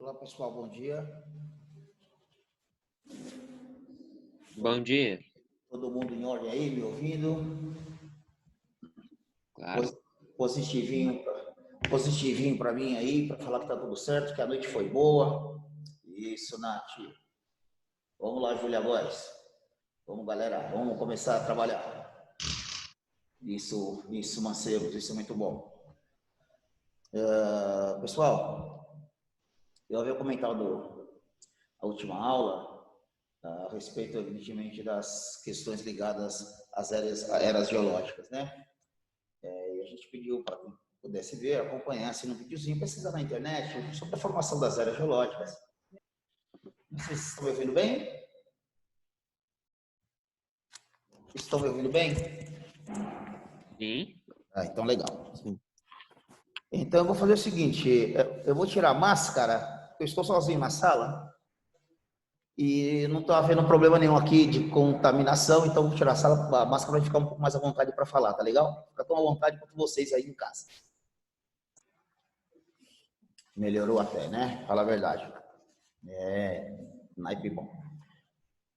Olá, pessoal, bom dia. Bom dia. Todo mundo em ordem aí, me ouvindo? Claro. Positivinho para mim aí, para falar que tá tudo certo, que a noite foi boa. Isso, Nath. Vamos lá, Júlia Góes. Vamos, galera, vamos começar a trabalhar. Isso, mancebos, isso é muito bom. Pessoal, eu havia comentado a última aula a respeito, evidentemente, das questões ligadas às eras geológicas, né? E a gente pediu para quem pudesse ver, acompanhasse no videozinho, pesquisar na internet sobre a formação das eras geológicas. Vocês estão me ouvindo bem? Estão me ouvindo bem? Sim. Então legal. Então eu vou fazer o seguinte, eu vou tirar a máscara, eu estou sozinho na sala e não estou havendo problema nenhum aqui de contaminação, então vou tirar a máscara para ficar um pouco mais à vontade para falar, tá legal? Fica tão à vontade quanto vocês aí em casa. Melhorou até, né? Fala a verdade. Naipe bom.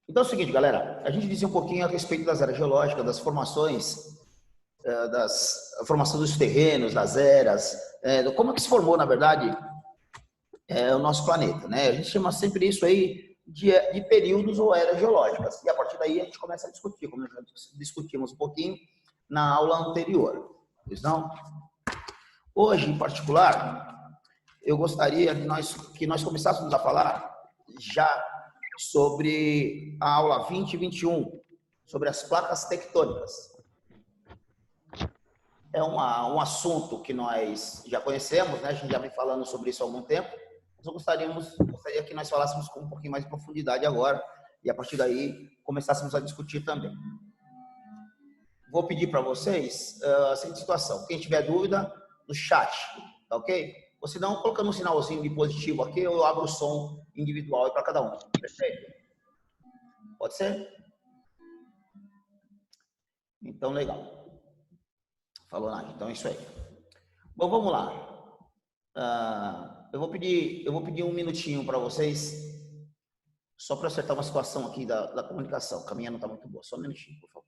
Então é o seguinte, galera, a gente dizia um pouquinho a respeito das eras geológicas, das formações, a formação dos terrenos, das eras, como é que se formou, na verdade, o nosso planeta, né? A gente chama sempre isso aí de períodos ou eras geológicas, e a partir daí a gente começa a discutir, como já discutimos um pouquinho na aula anterior, pois não? Hoje, em particular, eu gostaria que nós começássemos a falar já sobre a aula 20 e 21, sobre as placas tectônicas. É um assunto que nós já conhecemos, né? A gente já vem falando sobre isso há algum tempo, mas eu gostaria que nós falássemos com um pouquinho mais de profundidade agora, e a partir daí começássemos a discutir também. Vou pedir para vocês a seguinte situação, quem tiver dúvida, no chat, tá ok? Ou se não, colocando um sinalzinho de positivo aqui, eu abro o som individual para cada um. Perfeito? Pode ser? Então, legal. Falou, Nath. Então, é isso aí. Bom, vamos lá. Eu vou pedir um minutinho para vocês, só para acertar uma situação aqui da comunicação. A caminha não está muito boa. Só um minutinho, por favor.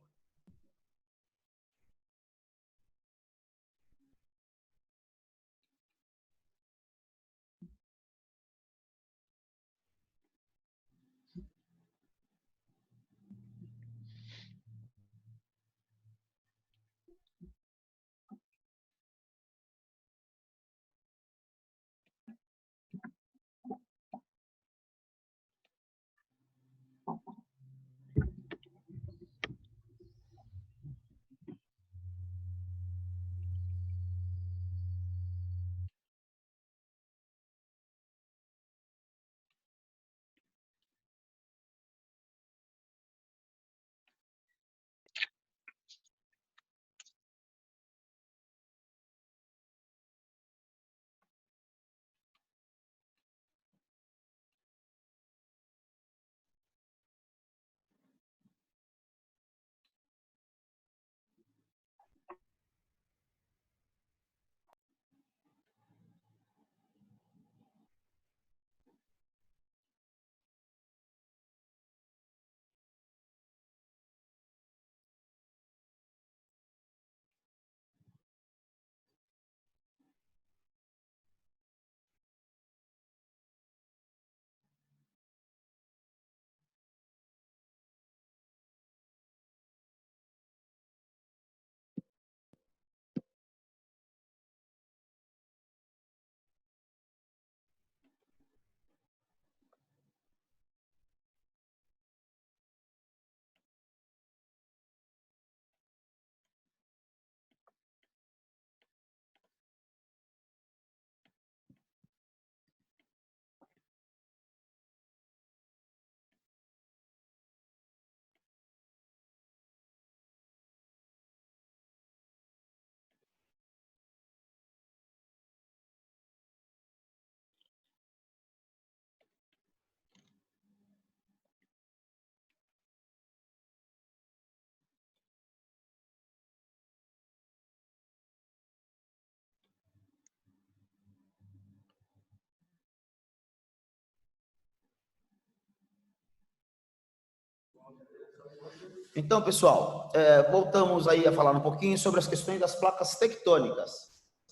Então, pessoal, voltamos aí a falar um pouquinho sobre as questões das placas tectônicas.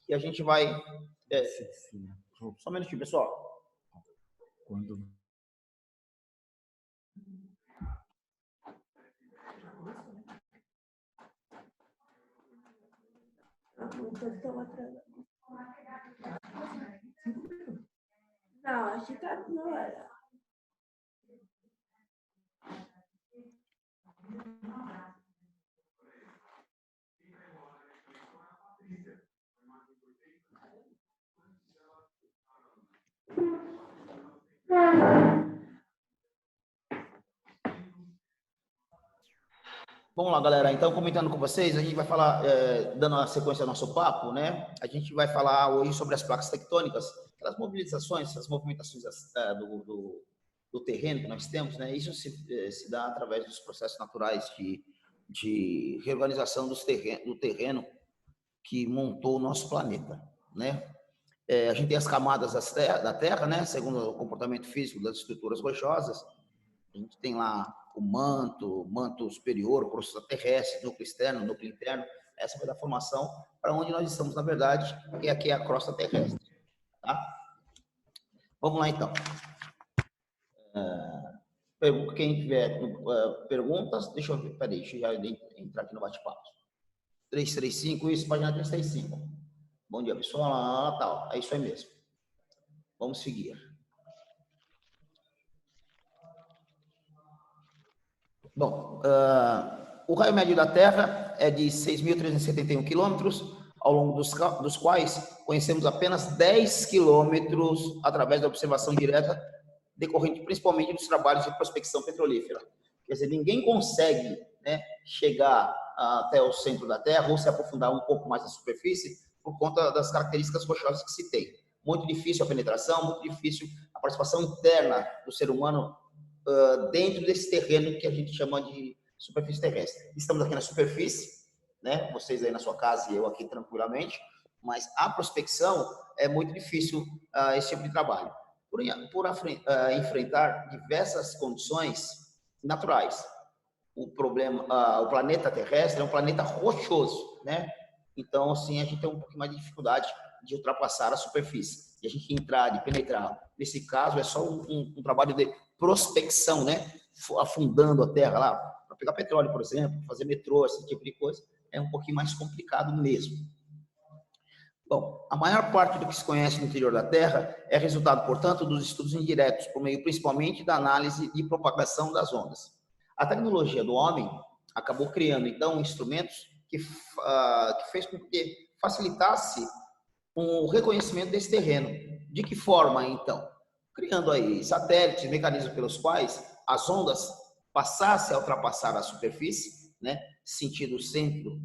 E a gente vai... Só um minutinho, pessoal. Não, acho que tá na hora. Vamos lá, galera. Então, comentando com vocês, a gente vai falar, dando a sequência ao nosso papo, né? A gente vai falar hoje sobre as placas tectônicas, aquelas mobilizações, as movimentações do terreno que nós temos, né? Isso se dá através dos processos naturais de reorganização do terreno que montou o nosso planeta, né? A gente tem as camadas da Terra, né? Segundo o comportamento físico das estruturas rochosas, a gente tem lá o manto superior, crosta terrestre, núcleo externo, núcleo interno. Essa vai dar formação para onde nós estamos, na verdade, que aqui é a crosta terrestre. Tá? Vamos lá, então. Quem tiver perguntas, deixa eu ver, peraí, deixa eu já entrar aqui no bate-papo. 335, isso, página 335. Bom dia, pessoal. Tal. É isso aí mesmo. Vamos seguir. Bom, o raio médio da Terra é de 6.371 quilômetros, ao longo dos quais conhecemos apenas 10 quilômetros através da observação direta, decorrente principalmente dos trabalhos de prospecção petrolífera. Quer dizer, ninguém consegue, né, chegar até o centro da Terra ou se aprofundar um pouco mais na superfície por conta das características rochosas que se tem. Muito difícil a penetração, muito difícil a participação interna do ser humano dentro desse terreno que a gente chama de superfície terrestre. Estamos aqui na superfície, né? Vocês aí na sua casa e eu aqui tranquilamente, mas a prospecção é muito difícil esse tipo de trabalho. Por enfrentar diversas condições naturais. O planeta terrestre é um planeta rochoso, né? Então, assim, a gente tem um pouquinho mais de dificuldade de ultrapassar a superfície. E a gente entrar, de penetrar. Nesse caso, é só um trabalho de prospecção, né? Afundando a terra lá, para pegar petróleo, por exemplo, fazer metrô, esse tipo de coisa, é um pouquinho mais complicado mesmo. Bom, a maior parte do que se conhece no interior da Terra é resultado, portanto, dos estudos indiretos, por meio principalmente da análise e propagação das ondas. A tecnologia do homem acabou criando, então, instrumentos que fez com que facilitasse o reconhecimento desse terreno. De que forma, então? Criando aí satélites, mecanismos pelos quais as ondas passassem a ultrapassar a superfície, né, sentido centro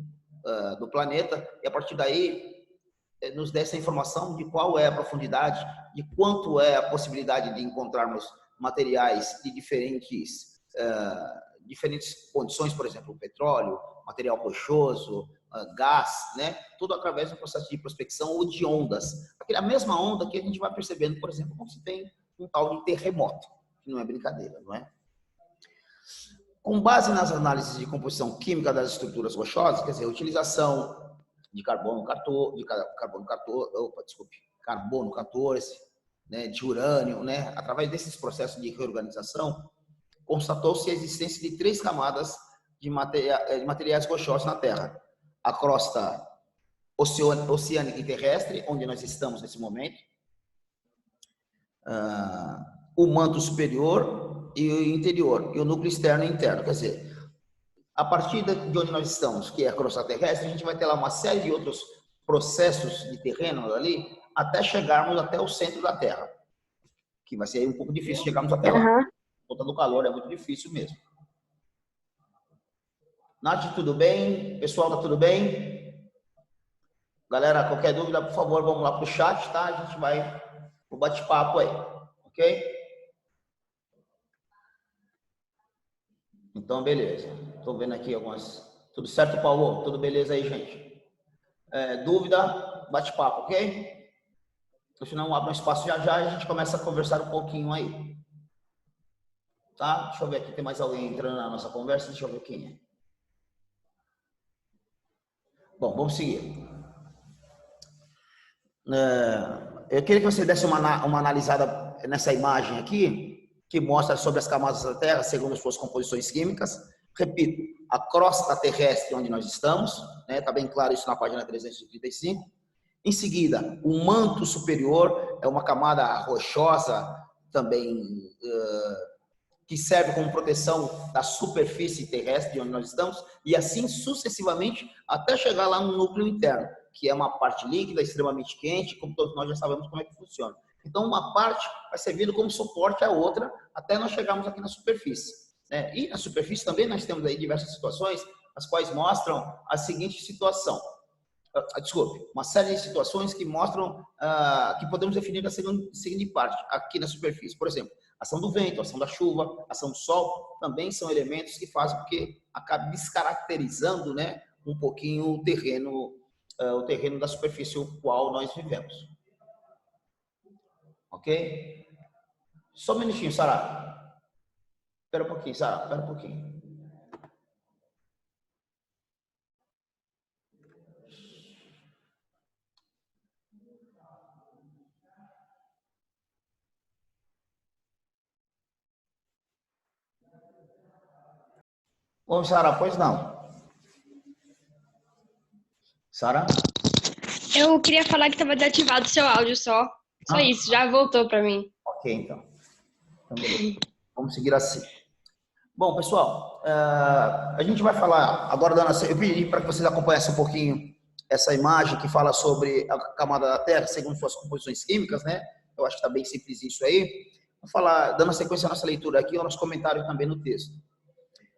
do planeta, e a partir daí nos desse a informação de qual é a profundidade, de quanto é a possibilidade de encontrarmos materiais de diferentes condições, por exemplo, petróleo, material rochoso, gás, né? Tudo através do processo de prospecção ou de ondas. A mesma onda que a gente vai percebendo, por exemplo, quando se tem um tal de terremoto, que não é brincadeira, não é? Com base nas análises de composição química das estruturas rochosas, quer dizer, a utilização de carbono 14, né, de urânio, né? Através desses processos de reorganização, constatou-se a existência de 3 camadas de materiais rochosos na Terra. A crosta oceânica e terrestre, onde nós estamos nesse momento, o manto superior e o interior, e o núcleo externo e interno. Quer dizer, a partir de onde nós estamos, que é a crosta terrestre, a gente vai ter lá uma série de outros processos de terreno ali, até chegarmos até o centro da Terra, que vai ser um pouco difícil chegarmos até lá. Por conta do calor, é muito difícil mesmo. Nath, tudo bem? Pessoal, tá tudo bem? Galera, qualquer dúvida, por favor, vamos lá pro chat, tá? A gente vai pro bate-papo aí, ok? Então, beleza. Tô vendo aqui algumas... Tudo certo, Paulo? Tudo beleza aí, gente? Dúvida, bate-papo, ok? Então, se não, abre um espaço já e a gente começa a conversar um pouquinho aí. Tá? Deixa eu ver aqui, tem mais alguém entrando na nossa conversa? Deixa eu ver quem é. Bom, vamos seguir. Eu queria que você desse uma analisada nessa imagem aqui, que mostra sobre as camadas da Terra, segundo suas composições químicas. Repito, a crosta terrestre onde nós estamos, né? Está bem claro isso na página 335. Em seguida, o manto superior é uma camada rochosa também que serve como proteção da superfície terrestre de onde nós estamos, e assim sucessivamente até chegar lá no núcleo interno, que é uma parte líquida, extremamente quente, como todos nós já sabemos como é que funciona. Então, uma parte vai servindo como suporte à outra, até nós chegarmos aqui na superfície, né? E na superfície também nós temos aí diversas situações, as quais mostram a seguinte situação. Desculpe, uma série de situações que mostram, que podemos definir da seguinte parte, aqui na superfície. Por exemplo, ação do vento, ação da chuva, ação do sol, também são elementos que fazem com que acabe descaracterizando, né, um pouquinho o terreno da superfície o qual nós vivemos. Ok? Só um minutinho, Sara. Espera um pouquinho, Sara, espera um pouquinho. Ô, Sara, pois não. Sara? Eu queria falar que estava desativado o seu áudio só. Só isso, já voltou para mim. Ok, então. Então, beleza. Vamos seguir assim. Bom, pessoal, a gente vai falar agora eu pedi para que vocês acompanhassem um pouquinho essa imagem que fala sobre a camada da Terra, segundo suas composições químicas, né? Eu acho que está bem simples isso aí. Vou falar, dando sequência à nossa leitura aqui, o nosso comentário também no texto.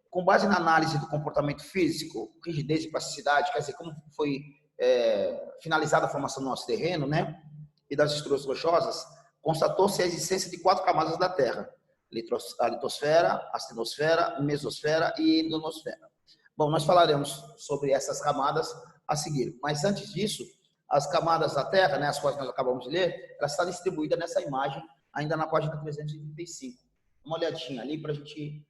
Com base na análise do comportamento físico, rigidez e plasticidade, quer dizer, como foi finalizada a formação do nosso terreno, né? E das estruturas rochosas, constatou-se a existência de 4 camadas da Terra: a litosfera, astenosfera, mesosfera e ionosfera. Bom, nós falaremos sobre essas camadas a seguir. Mas antes disso, as camadas da Terra, né, as quais nós acabamos de ler, elas estão distribuídas nessa imagem, ainda na página 335. Uma olhadinha ali para a gente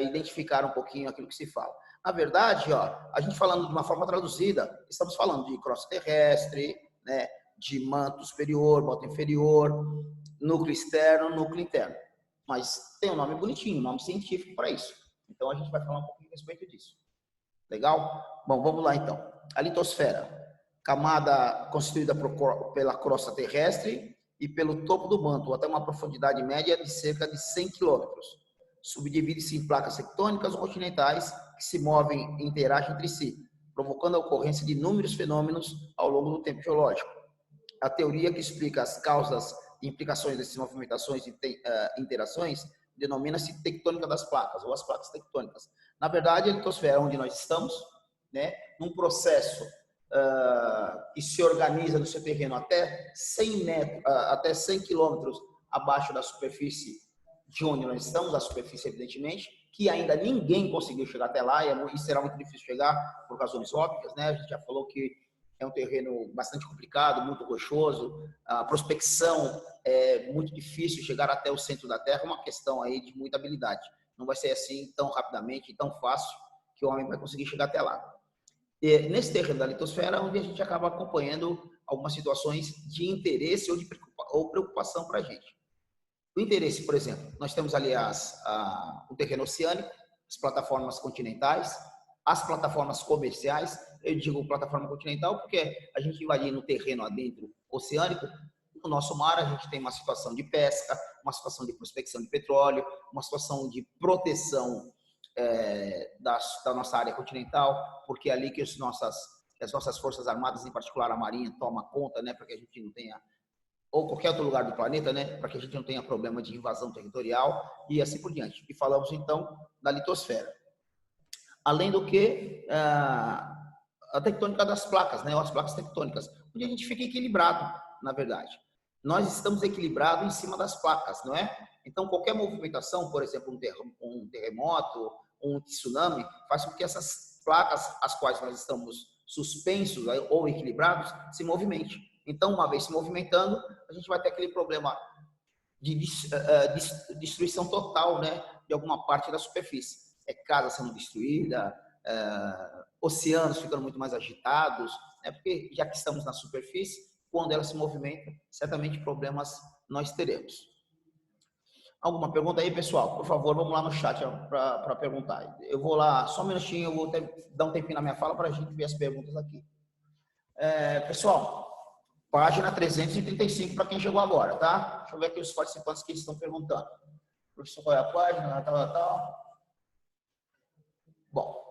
identificar um pouquinho aquilo que se fala. Na verdade, ó, a gente falando de uma forma traduzida, estamos falando de crosta terrestre, né, de manto superior, manto inferior, núcleo externo, núcleo interno. Mas tem um nome bonitinho, um nome científico para isso. Então, a gente vai falar um pouquinho a respeito disso. Legal? Bom, vamos lá então. A litosfera, camada constituída pela crosta terrestre e pelo topo do manto, até uma profundidade média de cerca de 100 quilômetros. Subdivide-se em placas tectônicas ou continentais que se movem e interagem entre si, provocando a ocorrência de inúmeros fenômenos ao longo do tempo geológico. A teoria que explica as causas e implicações dessas movimentações e interações denomina-se tectônica das placas, ou as placas tectônicas. Na verdade, a litosfera, onde nós estamos, né, num processo que se organiza no seu terreno até 100 quilômetros abaixo da superfície de onde nós estamos, a superfície, evidentemente, que ainda ninguém conseguiu chegar até lá, e será muito difícil chegar por razões óbvias, né? A gente já falou que é um terreno bastante complicado, muito rochoso, a prospecção é muito difícil, chegar até o centro da Terra é uma questão aí de muita habilidade. Não vai ser assim tão rapidamente, tão fácil, que o homem vai conseguir chegar até lá. E nesse terreno da litosfera, onde a gente acaba acompanhando algumas situações de interesse ou preocupação para a gente. O interesse, por exemplo, nós temos ali o terreno oceânico, as plataformas continentais, as plataformas comerciais. Eu digo plataforma continental porque a gente invadir no terreno adentro oceânico, no nosso mar a gente tem uma situação de pesca, uma situação de prospecção de petróleo, uma situação de proteção da nossa área continental, porque é ali que as nossas forças armadas, em particular a Marinha, toma conta, né, para que a gente não tenha, ou qualquer outro lugar do planeta, né, para que a gente não tenha problema de invasão territorial e assim por diante. E falamos então da litosfera. Além do que a tectônica das placas, né, ou as placas tectônicas, onde a gente fica equilibrado, na verdade. Nós estamos equilibrados em cima das placas, não é? Então, qualquer movimentação, por exemplo, um terremoto, um tsunami, faz com que essas placas, as quais nós estamos suspensos ou equilibrados, se movimentem. Então, uma vez se movimentando, a gente vai ter aquele problema de destruição total, né, de alguma parte da superfície. Casa sendo destruída, oceanos ficando muito mais agitados, né? Porque já que estamos na superfície, quando ela se movimenta, certamente problemas nós teremos. Alguma pergunta aí, pessoal? Por favor, vamos lá no chat para perguntar. Eu vou lá, só um minutinho, eu vou dar um tempinho na minha fala para a gente ver as perguntas aqui. Pessoal, página 335 para quem chegou agora, tá? Deixa eu ver aqui os participantes que estão perguntando. Professor, qual é a página? Tal. Bom.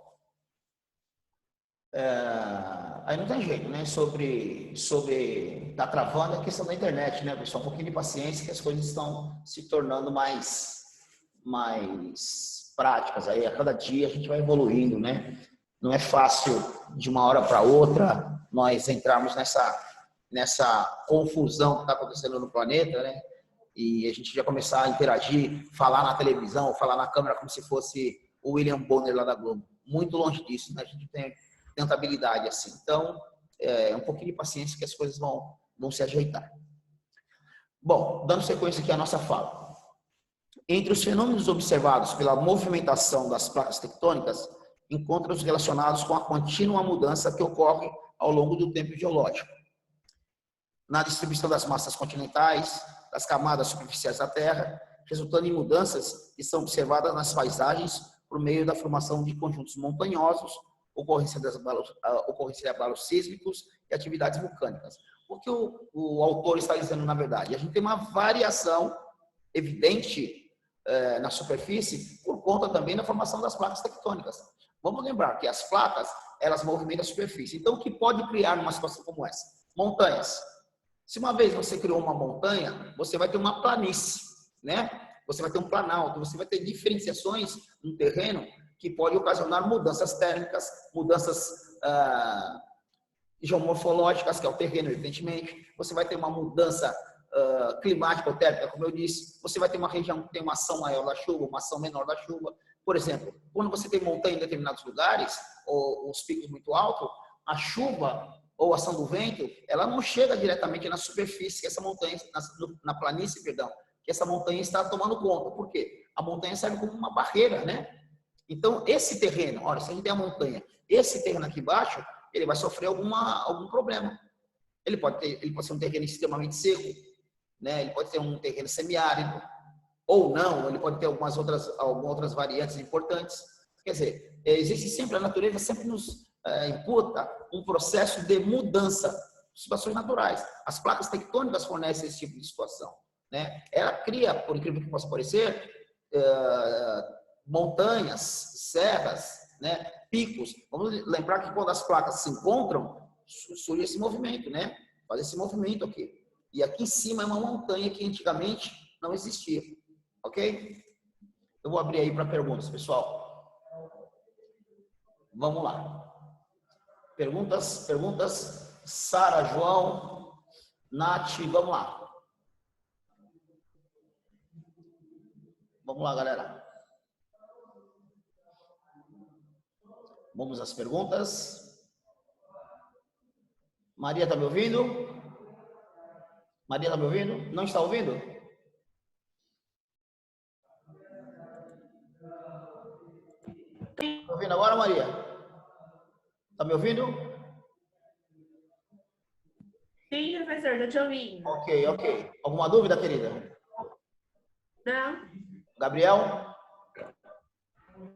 Aí não tem jeito, né? Sobre tá travando a questão da internet, né, pessoal? Um pouquinho de paciência que as coisas estão se tornando mais práticas. Aí a cada dia a gente vai evoluindo, né? Não é fácil de uma hora para outra nós entrarmos nessa confusão que está acontecendo no planeta, né? E a gente já começar a interagir, falar na televisão, falar na câmera como se fosse o William Bonner lá da Globo. Muito longe disso, né? A gente tem tanta habilidade assim. Então, um pouquinho de paciência que as coisas vão se ajeitar. Bom, dando sequência aqui à nossa fala. Entre os fenômenos observados pela movimentação das placas tectônicas, encontra-os relacionados com a contínua mudança que ocorre ao longo do tempo geológico. Na distribuição das massas continentais, das camadas superficiais da Terra, resultando em mudanças que são observadas nas paisagens por meio da formação de conjuntos montanhosos, ocorrência de abalos sísmicos e atividades vulcânicas. O que o autor está dizendo, na verdade? A gente tem uma variação evidente na superfície por conta também da formação das placas tectônicas. Vamos lembrar que as placas, elas movimentam a superfície. Então, o que pode criar numa situação como essa? Montanhas. Se uma vez você criou uma montanha, você vai ter uma planície, né? Você vai ter um planalto, você vai ter diferenciações no terreno que pode ocasionar mudanças térmicas, mudanças geomorfológicas, que é o terreno, evidentemente. Você vai ter uma mudança climática ou térmica, como eu disse. Você vai ter uma região que tem uma ação maior da chuva, uma ação menor da chuva. Por exemplo, quando você tem montanha em determinados lugares, ou os picos muito altos, a chuva ou a ação do vento, ela não chega diretamente na superfície, que essa montanha, na planície, perdão, que essa montanha está tomando conta. Por quê? A montanha serve como uma barreira, né? Então, esse terreno, olha, se a gente tem a montanha, esse terreno aqui embaixo, ele vai sofrer algum problema. Ele pode ser um terreno extremamente seco, né? Ele pode ter um terreno semiárido, ou não, ele pode ter algumas outras variantes importantes. Quer dizer, existe sempre, a natureza sempre nos imputa um processo de mudança, situações naturais. As placas tectônicas fornecem esse tipo de situação, né? Ela cria, por incrível que possa parecer, montanhas, serras, né, picos. Vamos lembrar que quando as placas se encontram, surge esse movimento, né? Faz esse movimento aqui. E aqui em cima é uma montanha que antigamente não existia. Ok? Eu vou abrir aí para perguntas, pessoal. Vamos lá. Perguntas. Sara, João, Nath, vamos lá. Vamos lá, galera. Vamos às perguntas. Maria, está me ouvindo? Maria, está me ouvindo? Não está ouvindo? Está me ouvindo agora, Maria? Está me ouvindo? Sim, professor, estou te ouvindo. Ok. Alguma dúvida, querida? Não. Gabriel?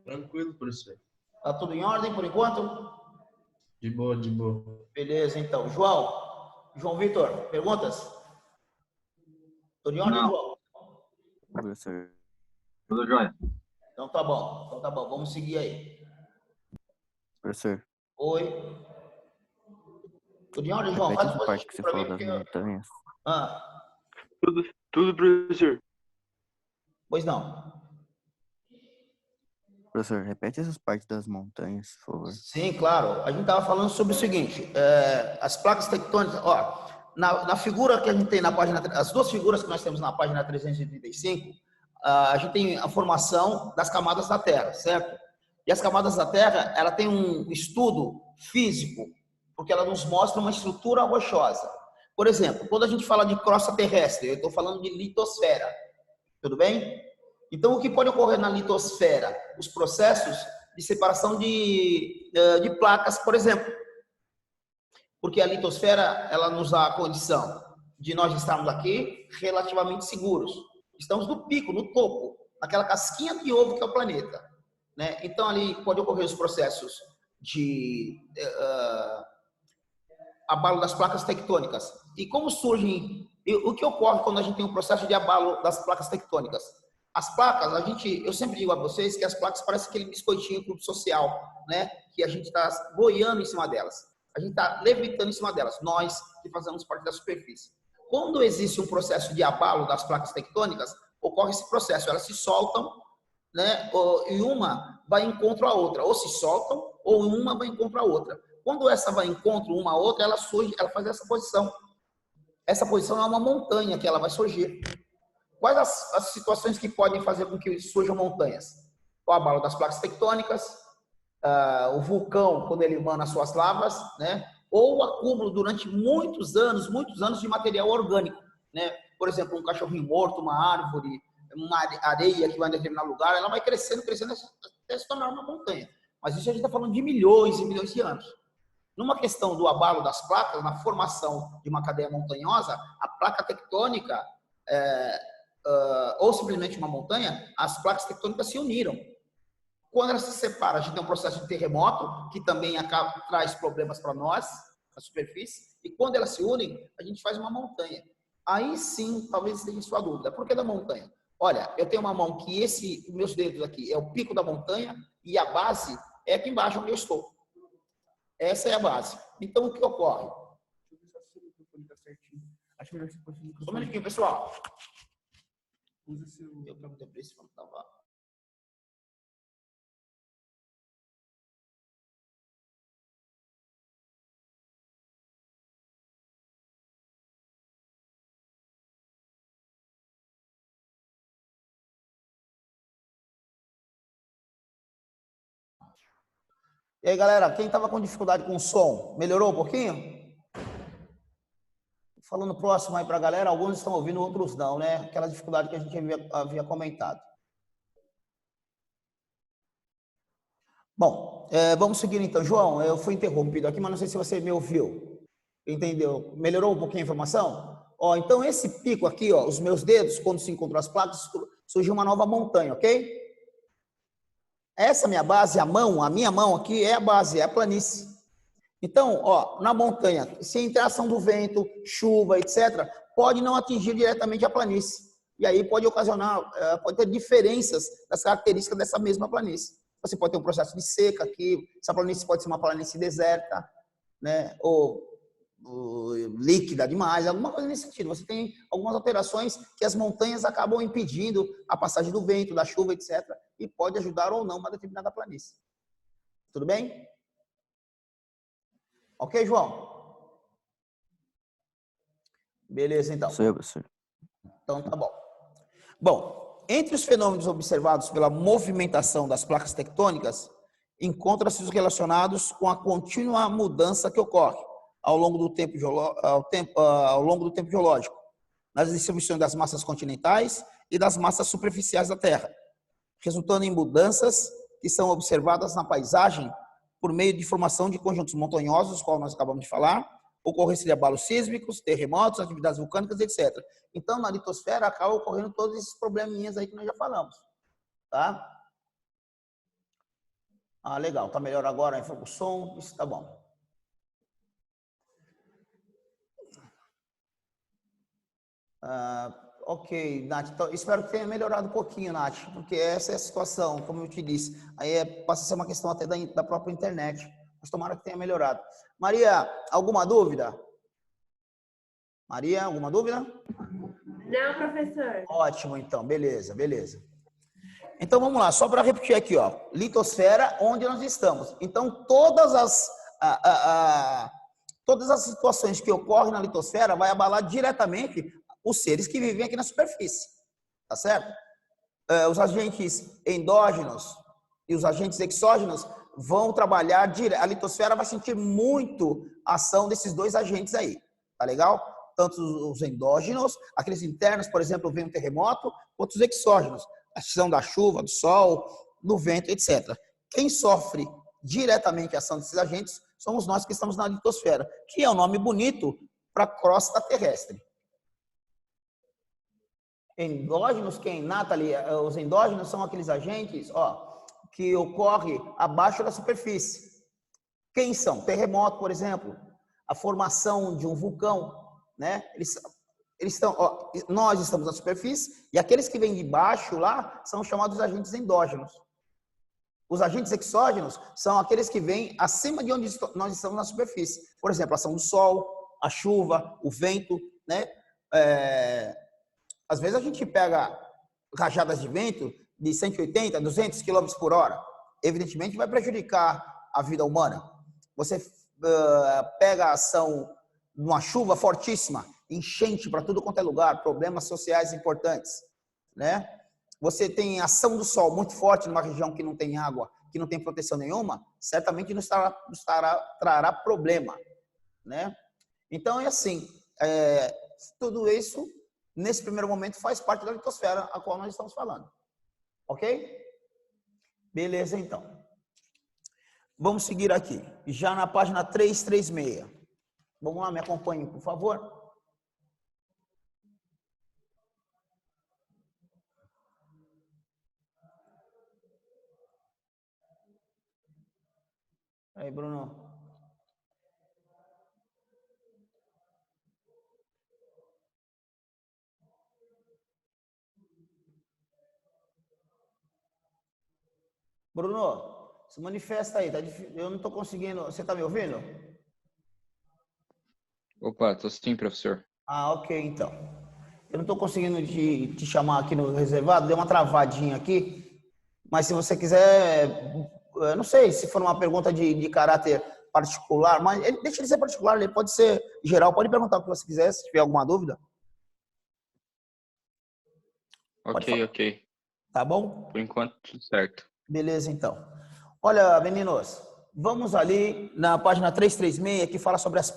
Tranquilo, professor. Tá tudo em ordem por enquanto? De boa, de boa. Beleza, então. João Vitor, perguntas? Tudo em ordem, Não. João? Professor. Tudo jóia? Então tá bom. Vamos seguir aí. Professor, Oi. Tudo em ordem, João? repete Faz essa parte que você pra falou mim, das porque... montanhas. Tudo, professor. Pois não. Professor, repete essas partes das montanhas, por favor. Sim, claro. A gente estava falando sobre o seguinte, as placas tectônicas, ó, na figura que a gente tem na página, as duas figuras que nós temos na página 335, a gente tem a formação das camadas da Terra, certo? E as camadas da Terra, ela tem um estudo físico, porque ela nos mostra uma estrutura rochosa. Por exemplo, quando a gente fala de crosta terrestre, eu estou falando de litosfera, tudo bem? Então, o que pode ocorrer na litosfera? Os processos de separação de placas, por exemplo. Porque a litosfera, ela nos dá a condição de nós estarmos aqui relativamente seguros. Estamos no pico, no topo, naquela casquinha de ovo que é o planeta, né? Então, ali pode ocorrer os processos de abalo das placas tectônicas. E como surgem... O que ocorre quando a gente tem um processo de abalo das placas tectônicas? As placas, eu sempre digo a vocês que as placas parecem aquele biscoitinho clube social, né? Que a gente está boiando em cima delas. A gente está levitando em cima delas, nós que fazemos parte da superfície. Quando existe um processo de abalo das placas tectônicas, ocorre esse processo, elas se soltam, né? E uma vai em encontro à outra, ou se soltam, ou uma vai em encontro à outra. Quando essa vai em encontro uma à outra, ela surge, ela faz essa posição. Essa posição é uma montanha que ela vai surgir. Quais as situações que podem fazer com que surjam montanhas? O abalo das placas tectônicas, o vulcão, quando ele emana suas lavas, né? Ou o acúmulo durante muitos anos de material orgânico, né? Por exemplo, um cachorrinho morto, uma árvore, uma areia que vai em determinado lugar, ela vai crescendo até se tornar uma montanha. Mas isso a gente está falando de milhões e milhões de anos. Numa questão do abalo das placas, na formação de uma cadeia montanhosa, a placa tectônica, ou simplesmente uma montanha, as placas tectônicas se uniram. Quando elas se separam, a gente tem um processo de terremoto, que também traz problemas para nós, na superfície, e quando elas se unem, a gente faz uma montanha. Aí sim, talvez seja sua dúvida. Por que da montanha? Olha, eu tenho uma mão que meus dedos aqui é o pico da montanha, e a base é aqui embaixo onde eu estou. Essa é a base. Então, o que ocorre? Só um minutinho, pessoal. Eu perguntei para esse quando estava... E aí, galera, quem estava com dificuldade com o som, melhorou um pouquinho? Falando próximo aí para a galera, alguns estão ouvindo, outros não, né? Aquela dificuldade que a gente havia comentado. Bom, vamos seguir então. João, eu fui interrompido aqui, mas não sei se você me ouviu. Entendeu? Melhorou um pouquinho a informação? Ó, então esse pico aqui, ó, os meus dedos, quando se encontram as placas, surgiu uma nova montanha, ok? Essa minha base, a minha mão aqui é a base, é a planície. Então, ó, na montanha, se a interação do vento, chuva, etc., pode não atingir diretamente a planície. E aí pode ocasionar, pode ter diferenças das características dessa mesma planície. Você pode ter um processo de seca aqui, essa planície pode ser uma planície deserta, né? Ou líquida demais, alguma coisa nesse sentido. Você tem algumas alterações que as montanhas acabam impedindo a passagem do vento, da chuva, etc. E pode ajudar ou não uma determinada planície. Tudo bem? Ok, João? Beleza, então. Sim, professor. Então, tá bom. Bom, entre os fenômenos observados pela movimentação das placas tectônicas, encontram-se os relacionados com a contínua mudança que ocorre ao longo do tempo geológico, nas distribuições das massas continentais e das massas superficiais da Terra, resultando em mudanças que são observadas na paisagem por meio de formação de conjuntos montanhosos, qual nós acabamos de falar, ocorrência de abalos sísmicos, terremotos, atividades vulcânicas, etc. Então, na litosfera, acaba ocorrendo todos esses probleminhas aí que nós já falamos. Tá? Ah, legal. Tá melhor agora o som? Isso tá bom. Ok, Nath. Então, espero que tenha melhorado um pouquinho, Nath, porque essa é a situação, como eu te disse. Aí passa a ser uma questão até da própria internet. Mas tomara que tenha melhorado. Maria, alguma dúvida? Maria, alguma dúvida? Não, professor. Ótimo, então. Beleza, beleza. Então, vamos lá. Só para repetir aqui, ó. Litosfera, onde nós estamos. Então, todas as situações que ocorrem na litosfera vai abalar diretamente os seres que vivem aqui na superfície. Tá certo? Os agentes endógenos e os agentes exógenos vão trabalhar direto. A litosfera vai sentir muito a ação desses dois agentes aí. Tá legal? Tanto os endógenos, aqueles internos, por exemplo, vem um terremoto, quanto os exógenos, a ação da chuva, do sol, do vento, etc. quem sofre diretamente a ação desses agentes somos nós que estamos na litosfera, que é um nome bonito para a crosta terrestre. Endógenos, Nathalie, os endógenos são aqueles agentes, que ocorrem abaixo da superfície. Quem são? Terremoto, por exemplo, a formação de um vulcão, né? Eles estão, nós estamos na superfície e aqueles que vêm de baixo lá são chamados agentes endógenos. Os agentes exógenos são aqueles que vêm acima de onde nós estamos na superfície. Por exemplo, a ação do sol, a chuva, o vento, né? Às vezes a gente pega rajadas de vento de 180, 200 km por hora. Evidentemente vai prejudicar a vida humana. Você pega a ação de uma chuva fortíssima, enchente para tudo quanto é lugar, problemas sociais importantes, né? Você tem ação do sol muito forte numa região que não tem água, que não tem proteção nenhuma, certamente nos trará problema, né? Então é assim, tudo isso nesse primeiro momento faz parte da litosfera a qual nós estamos falando, ok? Beleza, então. Vamos seguir aqui, já na página 336. Vamos lá, me acompanhem, por favor. Aí, Bruno. Bruno, se manifesta aí, tá difícil. Eu não estou conseguindo. Você está me ouvindo? Opa, tô sim, professor. Ok, então. Eu não estou conseguindo te chamar aqui no reservado, deu uma travadinha aqui. Mas se você quiser, eu não sei se for uma pergunta de caráter particular, mas deixa ele ser particular, ele pode ser geral, pode perguntar o que você quiser, se tiver alguma dúvida. Ok. Tá bom? Por enquanto, tudo certo. Beleza, então. Olha, meninos, vamos ali na página 336, que fala sobre as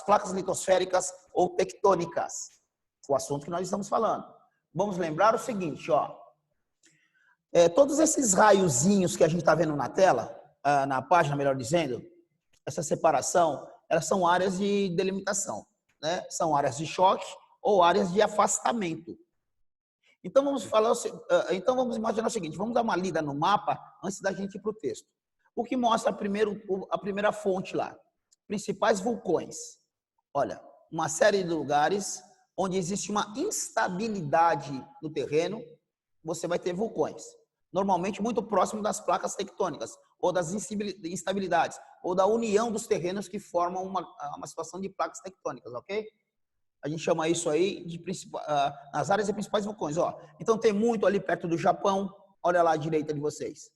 placas litosféricas ou tectônicas, o assunto que nós estamos falando. Vamos lembrar o seguinte, todos esses raiozinhos que a gente está vendo na tela, na página, melhor dizendo, essa separação, elas são áreas de delimitação, né? São áreas de choque ou áreas de afastamento. Então vamos imaginar o seguinte, vamos dar uma lida no mapa antes da gente ir para o texto. O que mostra a primeira fonte lá? Principais vulcões. Olha, uma série de lugares onde existe uma instabilidade no terreno, você vai ter vulcões. Normalmente muito próximo das placas tectônicas, ou das instabilidades, ou da união dos terrenos que formam uma situação de placas tectônicas, ok? A gente chama isso aí de as áreas de principais vulcões. Então tem muito ali perto do Japão, olha lá à direita de vocês.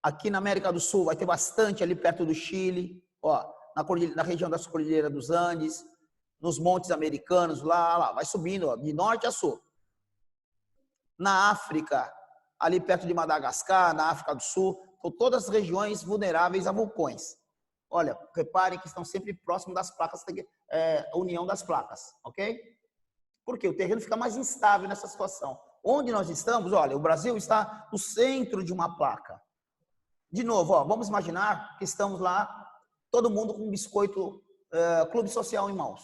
Aqui na América do Sul vai ter bastante ali perto do Chile, na região das Cordilheiras dos Andes, nos montes americanos, lá vai subindo, de norte a sul. Na África, ali perto de Madagascar, na África do Sul, são todas as regiões vulneráveis a vulcões. Olha, reparem que estão sempre próximos das placas, a união das placas, ok? Porque o terreno fica mais instável nessa situação. Onde nós estamos, olha, o Brasil está no centro de uma placa. De novo, vamos imaginar que estamos lá, todo mundo com um biscoito clube social em mãos.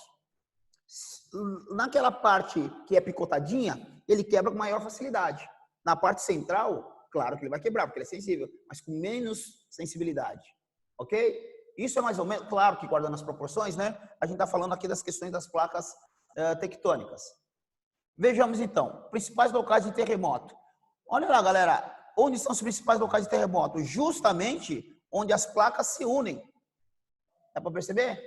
Naquela parte que é picotadinha, ele quebra com maior facilidade. Na parte central, claro que ele vai quebrar, porque ele é sensível, mas com menos sensibilidade, ok? Isso é mais ou menos, claro que guardando as proporções, né? A gente está falando aqui das questões das placas tectônicas. Vejamos então, principais locais de terremoto. Olha lá, galera, onde são os principais locais de terremoto? Justamente onde as placas se unem. Dá para perceber?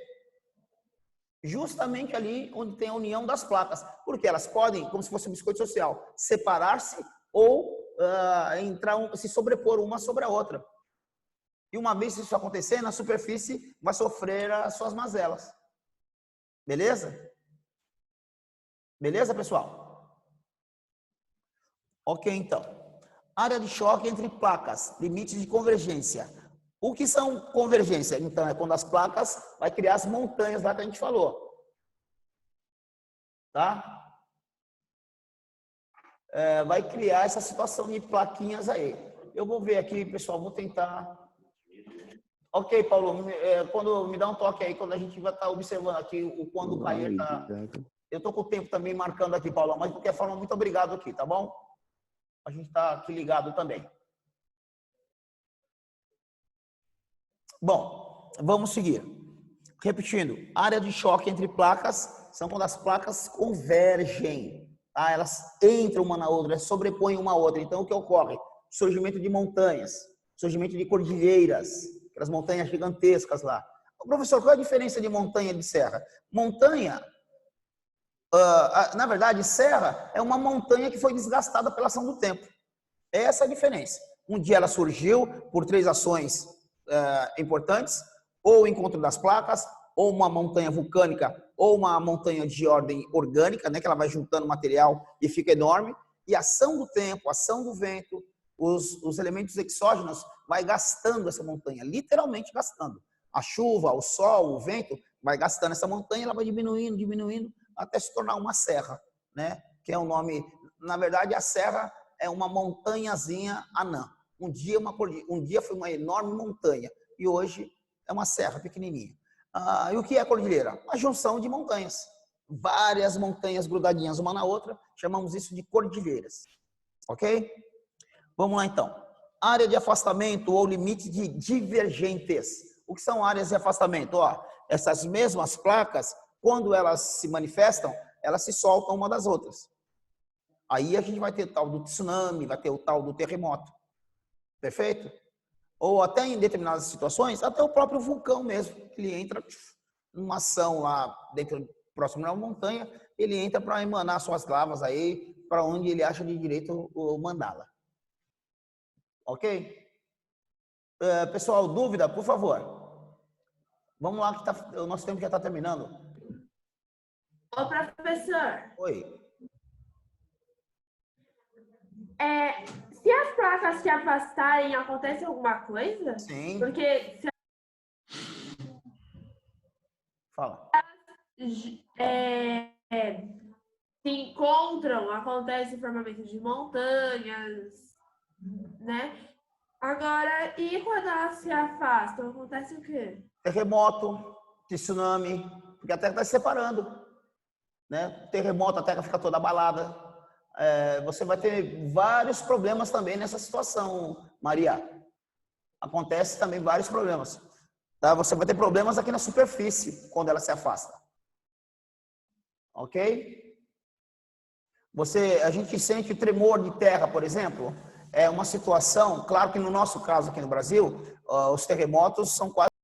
Justamente ali onde tem a união das placas. Porque elas podem, como se fosse um biscoito social, separar-se ou se sobrepor uma sobre a outra. E uma vez isso acontecer, na superfície vai sofrer as suas mazelas. Beleza? Beleza, pessoal? Ok, então. Área de choque entre placas, limites de convergência. O que são convergência? Então, é quando as placas vai criar as montanhas lá que a gente falou. Tá? Vai criar essa situação de plaquinhas aí. Eu vou ver aqui, pessoal, vou tentar. Ok, Paulo, quando me dá um toque aí, quando a gente vai estar observando aqui quando o Cair tá. Eu estou com o tempo também marcando aqui, Paulo, mas de qualquer forma, muito obrigado aqui, tá bom? A gente está aqui ligado também. Bom, vamos seguir. Repetindo, área de choque entre placas são quando as placas convergem, tá? Elas entram uma na outra, sobrepõem uma a outra. Então, o que ocorre? Surgimento de montanhas, surgimento de cordilheiras, aquelas montanhas gigantescas lá. Professor, qual é a diferença de montanha e de serra? Montanha, na verdade, serra é uma montanha que foi desgastada pela ação do tempo. Essa é a diferença. Um dia ela surgiu por 3 ações importantes, ou o encontro das placas, ou uma montanha vulcânica, ou uma montanha de ordem orgânica, né, que ela vai juntando material e fica enorme, e a ação do tempo, a ação do vento, os elementos exógenos vai gastando essa montanha, literalmente gastando. A chuva, o sol, o vento vai gastando essa montanha, ela vai diminuindo, diminuindo, até se tornar uma serra, né? Que é o nome, na verdade, a serra é uma montanhazinha anã. Um dia foi uma enorme montanha e hoje é uma serra pequenininha. E o que é a cordilheira? A junção de montanhas. Várias montanhas grudadinhas uma na outra, chamamos isso de cordilheiras. Ok? Vamos lá então. Área de afastamento ou limite de divergentes. O que são áreas de afastamento? Ó, essas mesmas placas, quando elas se manifestam, elas se soltam uma das outras. Aí a gente vai ter o tal do tsunami, vai ter o tal do terremoto. Perfeito? Ou até em determinadas situações, até o próprio vulcão mesmo. Ele entra numa ação lá dentro, próximo da montanha, ele entra para emanar suas lavas aí, para onde ele acha de direito o mandá-la. Ok? Pessoal, dúvida, por favor. Vamos lá, que o nosso tempo já está terminando. Ô, professor. Oi. Se as placas se afastarem, acontece alguma coisa? Sim. Porque se Fala. se encontram, acontece formamento de montanhas, né? Agora, e quando elas se afastam, acontece o quê? Terremoto, tsunami, porque a Terra está se separando. Né? Terremoto, a Terra fica toda abalada. Você vai ter vários problemas também nessa situação, Maria. Acontece também vários problemas. Tá? Você vai ter problemas aqui na superfície, quando ela se afasta. Ok? A gente sente tremor de terra, por exemplo. É uma situação, claro que no nosso caso aqui no Brasil, os terremotos são quase